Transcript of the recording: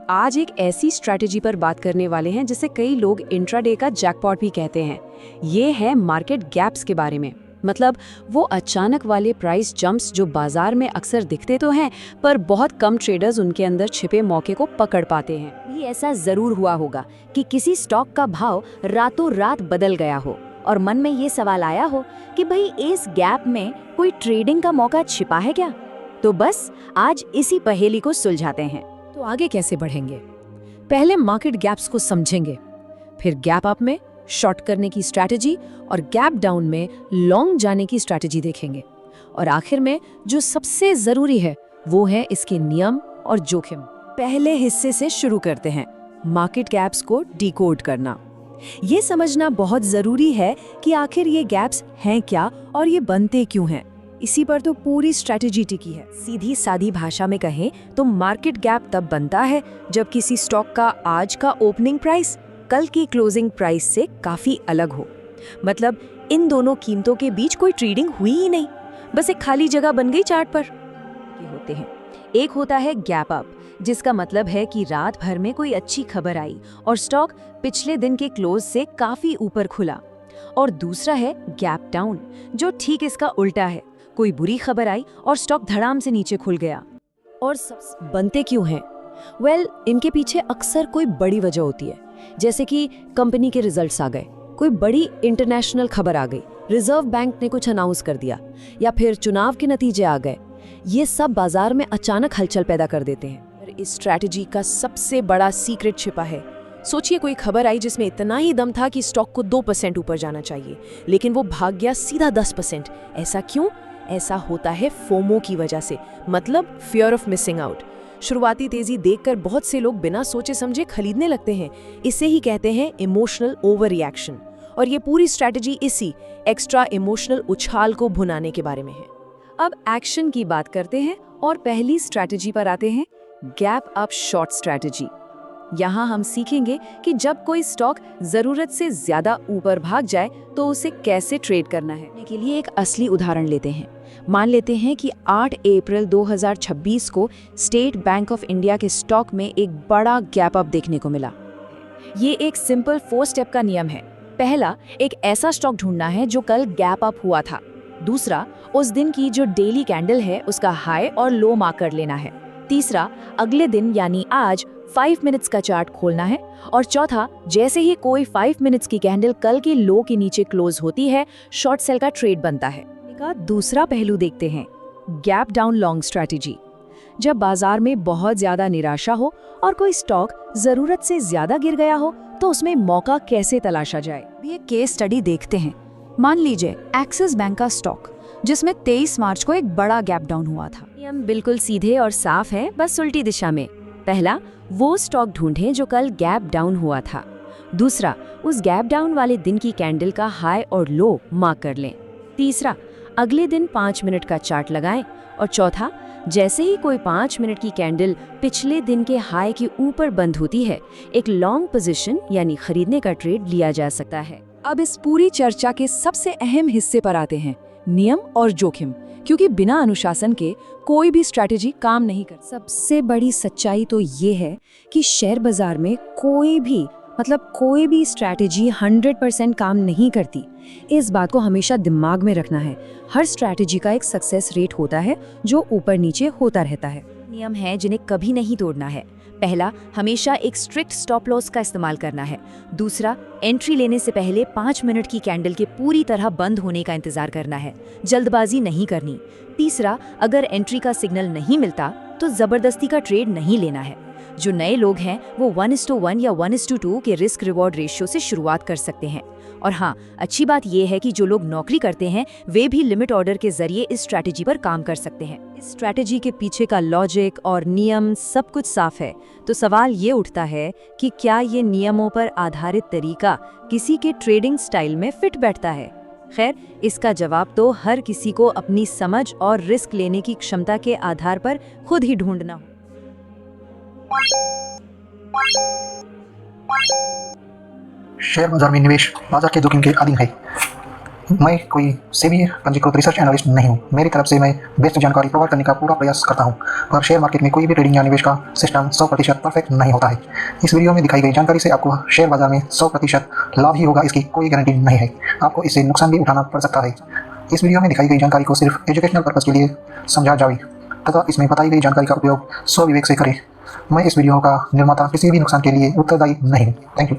आज एक ऐसी स्ट्रैटेजी पर बात करने वाले हैं जिसे कई लोग इंट्राडे का जैकपॉट भी कहते हैं। ये है मार्केट गैप्स के बारे में। मतलब वो अचानक वाले प्राइस जंप्स जो बाजार में अक्सर दिखते तो हैं, पर बहुत कम ट्रेडर्स उनके अंदर छिपे मौके को पकड़ पाते हैं। भी ऐसा जरूर हुआ होगा कि किसी स्टॉक का भाव रातों रात बदल गया हो और मन में ये सवाल आया हो कि भाई इस गैप में कोई ट्रेडिंग का मौका छिपा है क्या। तो बस आज इसी पहेली को सुलझाते हैं। तो आगे कैसे बढ़ेंगे? पहले मार्केट गैप्स को समझेंगे, फिर गैप अप में शॉर्ट करने की स्ट्रैटेजी और गैप डाउन में लॉन्ग जाने की स्ट्रैटेजी देखेंगे, और आखिर में जो सबसे जरूरी है वो है इसके नियम और जोखिम। पहले हिस्से से शुरू करते हैं, मार्केट गैप्स को डिकोड करना। ये समझना बहुत जरूरी है कि आखिर ये गैप्स हैं क्या और ये बनते क्यों हैं। इसी पर तो पूरी स्ट्रैटेजी टिकी है। सीधी सादी भाषा में कहें तो मार्केट गैप तब बनता है जब किसी स्टॉक का आज का ओपनिंग प्राइस कल की क्लोजिंग प्राइस से काफी अलग हो। मतलब इन दोनों कीमतों के बीच कोई ट्रेडिंग हुई ही नहीं, बस एक खाली जगह बन गई चार्ट पर। ये होते हैं, एक होता है गैप अप, जिसका मतलब है कि रात भर में कोई अच्छी खबर आई और स्टॉक पिछले दिन के क्लोज से काफी ऊपर खुला। और दूसरा है गैप डाउन, जो ठीक इसका उल्टा है, कोई बुरी खबर आई और स्टॉक धड़ाम से नीचे खुल गया। और सब बनते क्यों हैं? इनके पीछे अक्सर कोई बड़ी वजह होती है, जैसे कि कंपनी के रिजल्ट्स आ गए, कोई बड़ी इंटरनेशनल खबर आ गई, रिजर्व बैंक ने कुछ अनाउंस कर दिया, या फिर चुनाव के नतीजे आ गए। ये सब बाजार में अचानक हलचल पैदा कर देते हैं। इस स्ट्रैटेजी का सबसे बड़ा सीक्रेट छिपा है। सोचिए कोई खबर आई जिसमें इतना ही दम था कि स्टॉक को 2% ऊपर जाना चाहिए, लेकिन वो भाग गया सीधा 10%। ऐसा क्यों? ऐसा होता है फोमो की वजह से, मतलब फियर ऑफ मिसिंग आउट। शुरुआती तेजी देखकर बहुत से लोग बिना सोचे समझे खरीदने लगते हैं। इसे ही कहते हैं इमोशनल ओवर रिएक्शन। और ये पूरी स्ट्रैटेजी इसी एक्स्ट्रा इमोशनल उछाल को भुनाने के बारे में है। अब एक्शन की बात करते हैं और पहली स्ट्रैटेजी पर आते हैं, गैप अप शॉर्ट स्ट्रैटेजी। यहाँ हम सीखेंगे कि जब कोई स्टॉक जरूरत से ज्यादा ऊपर भाग जाए तो उसे कैसे ट्रेड करना है। के लिए एक असली उदाहरण लेते हैं। मान लेते हैं कि 8 अप्रैल 2026 को स्टेट बैंक ऑफ इंडिया के स्टॉक में एक बड़ा गैप अप देखने को मिला। ये एक सिंपल 4 स्टेप का नियम है। पहला, एक ऐसा स्टॉक ढूंढना है जो कल गैप अप हुआ था। दूसरा, उस दिन की जो डेली कैंडल है उसका हाई और लो मार्क कर लेना है। तीसरा, अगले दिन यानी आज 5 मिनट्स का चार्ट खोलना है। और चौथा, जैसे ही कोई 5 मिनट्स की कैंडल कल के लो के नीचे क्लोज होती है, शॉर्ट सेल का ट्रेड बनता है। का दूसरा पहलू देखते हैं, गैप डाउन लॉन्ग स्ट्रैटेजी। जब बाजार में बहुत ज्यादा निराशा हो और कोई स्टॉक जरूरत से ज्यादा गिर गया हो, तो उसमें मौका कैसे तलाशा जाए। ये केस स्टडी देखते हैं। मान लीजिए एक्सिस बैंक का स्टॉक, जिसमें 23 मार्च को एक बड़ा गैप डाउन हुआ था। नियम बिल्कुल सीधे और साफ है, बस उल्टी दिशा में। पहला, वो स्टॉक ढूंढें जो कल गैप डाउन हुआ था। दूसरा, उस गैप डाउन वाले दिन की कैंडल का हाई और लो मार्क कर लें। तीसरा, अगले दिन 5 मिनट का चार्ट लगाएं। और चौथा, जैसे ही कोई 5 मिनट की कैंडल पिछले दिन के हाई के ऊपर बंद होती है, एक लॉन्ग पोजीशन यानी खरीदने का ट्रेड लिया जा सकता है। अब इस पूरी चर्चा के सबसे अहम हिस्से पर आते हैं, नियम और जोखिम, क्योंकि बिना अनुशासन के कोई भी स्ट्रैटेजी काम नहीं कर। सबसे बड़ी सच्चाई तो ये है कि शेयर बाजार में कोई भी स्ट्रैटेजी 100% काम नहीं करती। इस बात को हमेशा दिमाग में रखना है। हर स्ट्रैटेजी का एक सक्सेस रेट होता है जो ऊपर नीचे होता रहता है। नियम है जिन्हें कभी नहीं तोड़ना है। पहला, हमेशा एक स्ट्रिक्ट स्टॉप लॉस का इस्तेमाल करना है। दूसरा, एंट्री लेने से पहले 5 मिनट की कैंडल के पूरी तरह बंद होने का इंतजार करना है, जल्दबाजी नहीं करनी। तीसरा, अगर एंट्री का सिग्नल नहीं मिलता तो जबरदस्ती का ट्रेड नहीं लेना है। जो नए लोग हैं वो 1:1 या 1:2 के रिस्क रिवॉर्ड रेशियो से शुरुआत कर सकते हैं। और हाँ, अच्छी बात यह है कि जो लोग नौकरी करते हैं वे भी लिमिट ऑर्डर के जरिए इस स्ट्रैटेजी पर काम कर सकते हैं। इस स्ट्रैटेजी के पीछे का लॉजिक और नियम सब कुछ साफ है। तो सवाल ये उठता है कि क्या ये नियमों पर आधारित तरीका किसी के ट्रेडिंग स्टाइल में फिट बैठता है? खैर, इसका जवाब तो हर किसी को अपनी समझ और रिस्क लेने की क्षमता के आधार पर खुद ही ढूंढना हो। शेयर बाजार में निवेश बाजार के जोखिम के अधीन है। मैं कोई सेबी पंजीकृत रिसर्च एनालिस्ट नहीं हूँ। मेरी तरफ से मैं बेस्ट जानकारी प्रोवाइड करने का पूरा प्रयास करता हूँ, पर शेयर मार्केट में कोई भी ट्रेडिंग या निवेश का सिस्टम 100% परफेक्ट नहीं होता है। इस वीडियो में दिखाई गई जानकारी से आपको शेयर बाजार में 100% लाभ ही होगा, इसकी कोई गारंटी नहीं है। आपको इससे नुकसान भी उठाना पड़ सकता है। इस वीडियो में दिखाई गई जानकारी को सिर्फ एजुकेशनल पर्पज़ के लिए समझा जाए तथा इसमें बताई गई जानकारी का उपयोग स्वविवेक से करें। मैं इस वीडियो का निर्माता किसी भी नुकसान के लिए उत्तरदायी नहीं हूँ। Thank you.